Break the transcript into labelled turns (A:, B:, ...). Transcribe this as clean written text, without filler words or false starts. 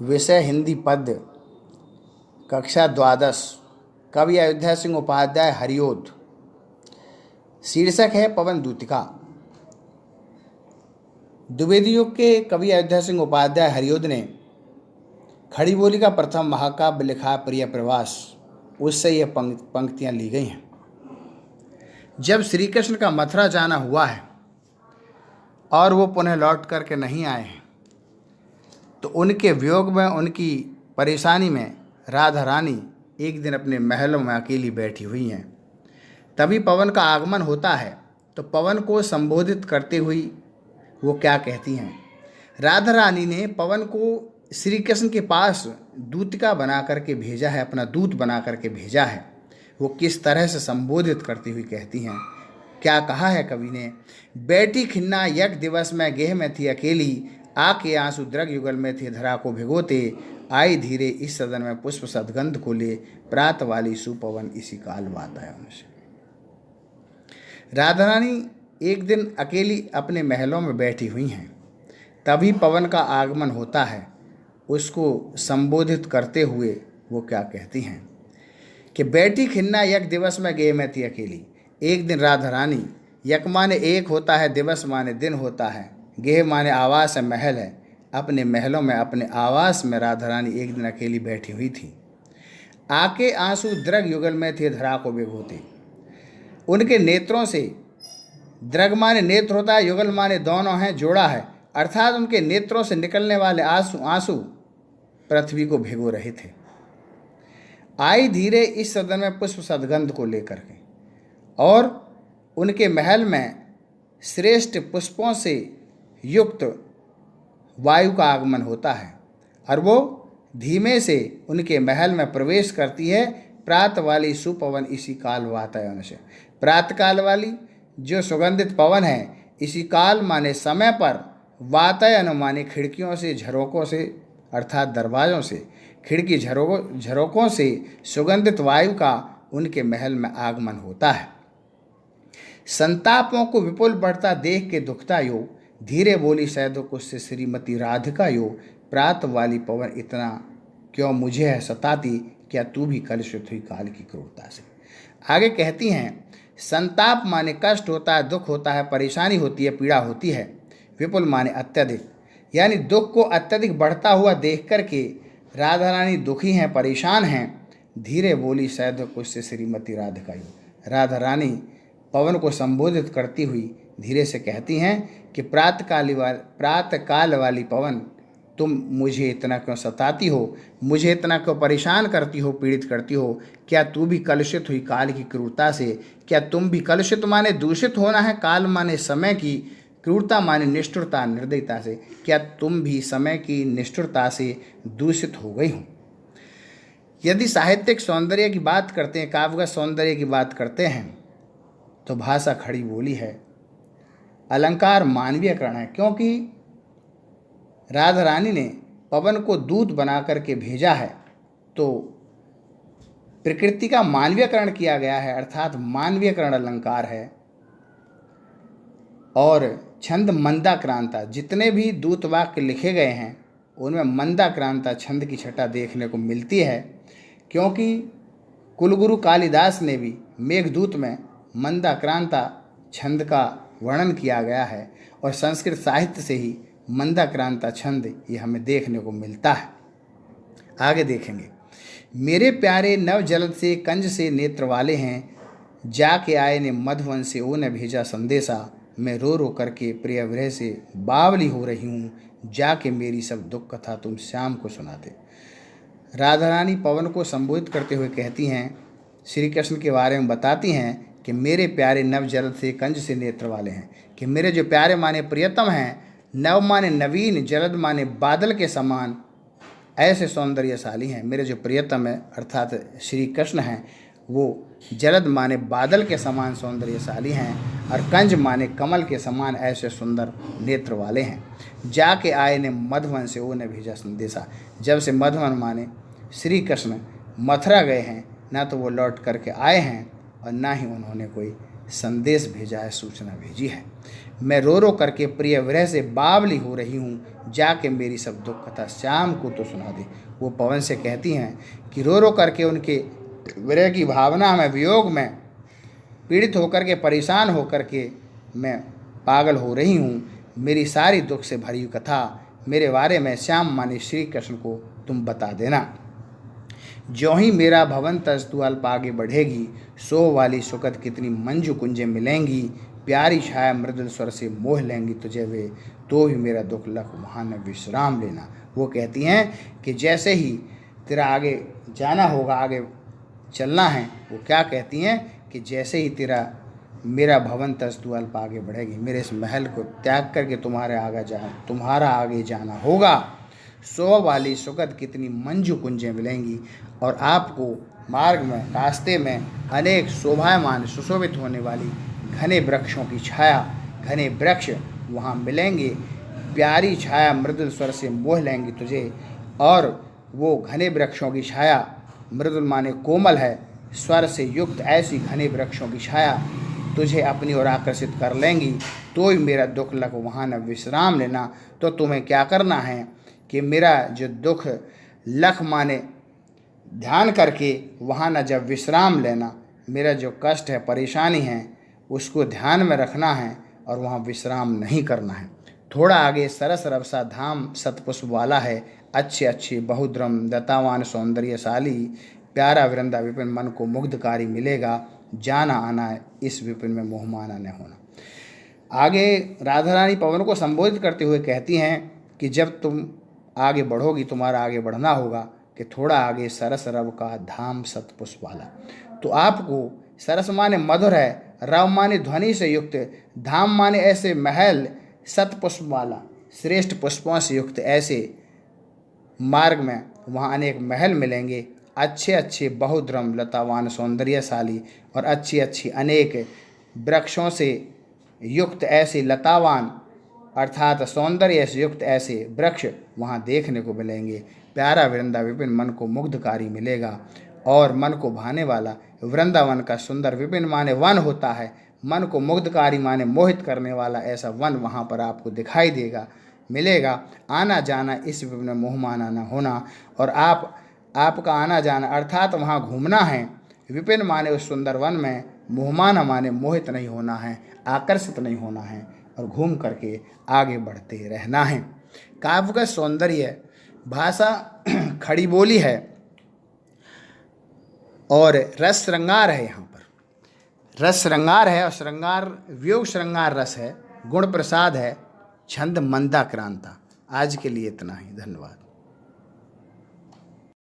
A: विषय हिंदी पद्य, कक्षा द्वादश, कवि अयोध्या सिंह उपाध्याय हरिओद। शीर्षक है पवन दूतिका। द्विवेदी युग के कवि अयोध्या सिंह उपाध्याय हरिओद ने खड़ी बोली का प्रथम महाकाव्य लिखा प्रिय प्रवास। उससे ये पंक्तियां ली गई हैं। जब श्री कृष्ण का मथुरा जाना हुआ है और वो पुनः लौट करके नहीं आए हैं, तो उनके वियोग में, उनकी परेशानी में राधा रानी एक दिन अपने महलों में अकेली बैठी हुई हैं। तभी पवन का आगमन होता है। तो पवन को संबोधित करते हुए वो क्या कहती हैं? राधा रानी ने पवन को श्री कृष्ण के पास दूतिका बना करके भेजा है, अपना दूत बना करके भेजा है। वो किस तरह से संबोधित करती हुई कहती हैं? क्या कहा है कवि ने? बैठी खिन्ना यक दिवस में गेह में थी अकेली, आके आंसू द्रग युगल में थे धरा को भिगोते, आई धीरे इस सदन में पुष्प सदगंध को ले, प्रात वाली सुपवन इसी काल बात है उनसे। राधा रानी एक दिन अकेली अपने महलों में बैठी हुई हैं। तभी पवन का आगमन होता है। उसको संबोधित करते हुए वो क्या कहती हैं कि बैठी खिन्ना यक दिवस में गेह में थी अकेली। एक दिन राधा रानी, यक माने एक होता है, दिवस माने दिन होता है, गेह माने आवास है, महल है। अपने महलों में, अपने आवास में राधा रानी एक दिन अकेली बैठी हुई थी। आके आंसू द्रग युगल में थे धरा को भिगोते। उनके नेत्रों से, द्रग माने नेत्र होता है, युगल माने दोनों हैं, जोड़ा है, अर्थात उनके नेत्रों से निकलने वाले आंसू पृथ्वी को भिगो रहे थे। आई धीरे इस सदन में पुष्प सदगंध को लेकर के, और उनके महल में श्रेष्ठ पुष्पों से युक्त वायु का आगमन होता है और वो धीमे से उनके महल में प्रवेश करती है। प्रात वाली सुपवन इसी काल वातायन से। प्रातकाल वाली जो सुगंधित पवन है, इसी काल माने समय पर, वातायन माने खिड़कियों से, झरोकों से, अर्थात दरवाज़ों से, खिड़की झरोकों से सुगंधित वायु का उनके महल में आगमन होता है। संतापों को विपुल बढ़ता देख के दुखता यो, धीरे बोली सैदो कुछ से श्रीमती राधिका यो, प्रात वाली पवन इतना क्यों मुझे है सताती, क्या तू भी कलुषित हुई काल की क्रूरता से। आगे कहती हैं, संताप माने कष्ट होता है, दुख होता है, परेशानी होती है, पीड़ा होती है। विपुल माने अत्यधिक, यानी दुख को अत्यधिक बढ़ता हुआ देख करके राधा रानी दुखी हैं, परेशान हैं। धीरे बोली सैदो कुछ से श्रीमती राधिका यो। राधा रानी पवन को संबोधित करती हुई धीरे से कहती हैं कि प्रातःकाल वाली पवन, तुम मुझे इतना क्यों सताती हो, मुझे इतना क्यों परेशान करती हो, पीड़ित करती हो? क्या तू भी कलुषित हुई काल की क्रूरता से? क्या तुम भी, कलुषित माने दूषित होना है, काल माने समय की, क्रूरता माने निष्ठुरता, निर्दयता से, क्या तुम भी समय की निष्ठुरता से दूषित हो गई हो? यदि साहित्यिक सौंदर्य की बात करते हैं, काव्यगत सौंदर्य की बात करते हैं, तो भाषा खड़ी बोली है, अलंकार मानवीयकरण है। क्योंकि राधा रानी ने पवन को दूत बना करके भेजा है, तो प्रकृति का मानवीयकरण किया गया है, अर्थात मानवीयकरण अलंकार है। और छंद मंदाक्रांता, जितने भी दूत वाक्य लिखे गए हैं उनमें मंदाक्रांता छंद की छटा देखने को मिलती है। क्योंकि कुलगुरु कालिदास ने भी मेघदूत में मंदाक्रांता छंद का वर्णन किया गया है, और संस्कृत साहित्य से ही मंदाक्रांता छंद ये हमें देखने को मिलता है। आगे देखेंगे, मेरे प्यारे नव जलद से कंज से नेत्र वाले हैं, जाके आए ने मधुवन से ओ ने भेजा संदेशा, मैं रो रो करके प्रिय विरह से बावली हो रही हूँ, जाके मेरी सब दुख कथा तुम श्याम को सुनाते। राधा रानी पवन को संबोधित करते हुए कहती हैं, श्री कृष्ण के बारे में बताती हैं कि मेरे प्यारे नव जलद से कंज से नेत्र वाले हैं, कि मेरे जो प्यारे माने प्रियतम हैं, नव माने नवीन, जलद माने बादल के समान ऐसे सौंदर्यशाली हैं। मेरे जो प्रियतम है अर्थात श्री कृष्ण हैं, वो जलद माने बादल के समान सौंदर्यशाली हैं, और कंज माने कमल के समान ऐसे सुंदर नेत्र वाले हैं। जाके आए ने मधुवन से ओ ने भेजा संदेशा। जब से मधुवन माने श्री कृष्ण मथुरा गए हैं, ना तो वो लौट करके आए हैं और ना ही उन्होंने कोई संदेश भेजा है, सूचना भेजी है। मैं रो रो करके प्रिय विरह से बावली हो रही हूँ, जाके मेरी सब दुख कथा श्याम को तो सुना दे। वो पवन से कहती हैं कि रो रो करके उनके विरह की भावना में, वियोग में पीड़ित होकर के, परेशान होकर के मैं पागल हो रही हूँ। मेरी सारी दुख से भरी हुई कथा मेरे बारे में श्याम माने श्री कृष्ण को तुम बता देना। ज्यों ही मेरा भवन तज तू अल्प आगे बढ़ेगी, सो वाली सुखद कितनी मंजू कुंजें मिलेंगी। प्यारी छाया मृदुल स्वर से मोह लेंगी तुझे वे, तो भी मेरा दुख लख वहाँ न विश्राम लेना। वो कहती हैं कि जैसे ही तेरा आगे जाना होगा, आगे चलना है, वो क्या कहती हैं कि जैसे ही तेरा मेरा भवन तज तू अल्प आगे बढ़ेगी, मेरे इस महल को त्याग करके तुम्हारा आगे जाना होगा, सो वाली सुगत कितनी मंजू कुंजें मिलेंगी और आपको मार्ग में, रास्ते में अनेक शोभायमान सुशोभित होने वाली घने वृक्षों की छाया, घने वृक्ष वहाँ मिलेंगे। प्यारी छाया मृदुल स्वर से मोह लेंगी तुझे, और वो घने वृक्षों की छाया, मृदुल माने कोमल है, स्वर से युक्त ऐसी घने वृक्षों की छाया तुझे अपनी ओर आकर्षित कर लेंगी। तो ही मेरा दुख लख वहाँ न विश्राम लेना। तो तुम्हें क्या करना है कि मेरा जो दुख लख माने ध्यान करके वहाँ न जब विश्राम लेना, मेरा जो कष्ट है, परेशानी है, उसको ध्यान में रखना है और वहाँ विश्राम नहीं करना है। थोड़ा आगे सरस रवसा धाम सतपुष्प वाला है, अच्छे अच्छे बहुद्रम दत्तावान सौंदर्यशाली, प्यारा वृंदा विपिन मन को मुग्धकारी मिलेगा। जाना आना इस विपिन में मोहमाना न होना। आगे राधा रानी पवन को संबोधित करते हुए कहती हैं कि जब तुम आगे बढ़ोगी, तुम्हारा आगे बढ़ना होगा कि थोड़ा आगे सरस रव का धाम सतपुष्प वाला। तो आपको सरस माने मधुर है, रव माने ध्वनि से युक्त, धाम माने ऐसे महल, सतपुष्प वाला श्रेष्ठ पुष्पों से युक्त ऐसे मार्ग में वहाँ अनेक महल मिलेंगे, अच्छे अच्छे बहुद्रम लतावान सौंदर्यशाली और अच्छी अच्छी अनेक वृक्षों से युक्त ऐसे लतावान अर्थात सौंदर्य से युक्त ऐसे वृक्ष वहाँ देखने को मिलेंगे। प्यारा वृंदा विपिन मन को मुग्धकारी मिलेगा और मन को भाने वाला वृंदावन का सुंदर, विपिन माने वन होता है, मन को मुग्धकारी माने मोहित करने वाला ऐसा वन वहाँ पर आपको दिखाई देगा, मिलेगा। आना जाना इस विपिन में मोहमाना न होना, और आपका आना जाना अर्थात वहाँ घूमना है, विपिन माने उस सुंदर वन में, मोहमाना माने मोहित नहीं होना है, आकर्षित नहीं होना है और घूम करके आगे बढ़ते रहना है। काव्य का सौंदर्य, भाषा खड़ी बोली है और रस श्रृंगार है। यहाँ पर रस श्रृंगार है और श्रृंगार वियोग श्रृंगार रस है, गुण प्रसाद है, छंद मंदा क्रांता। आज के लिए इतना ही, धन्यवाद।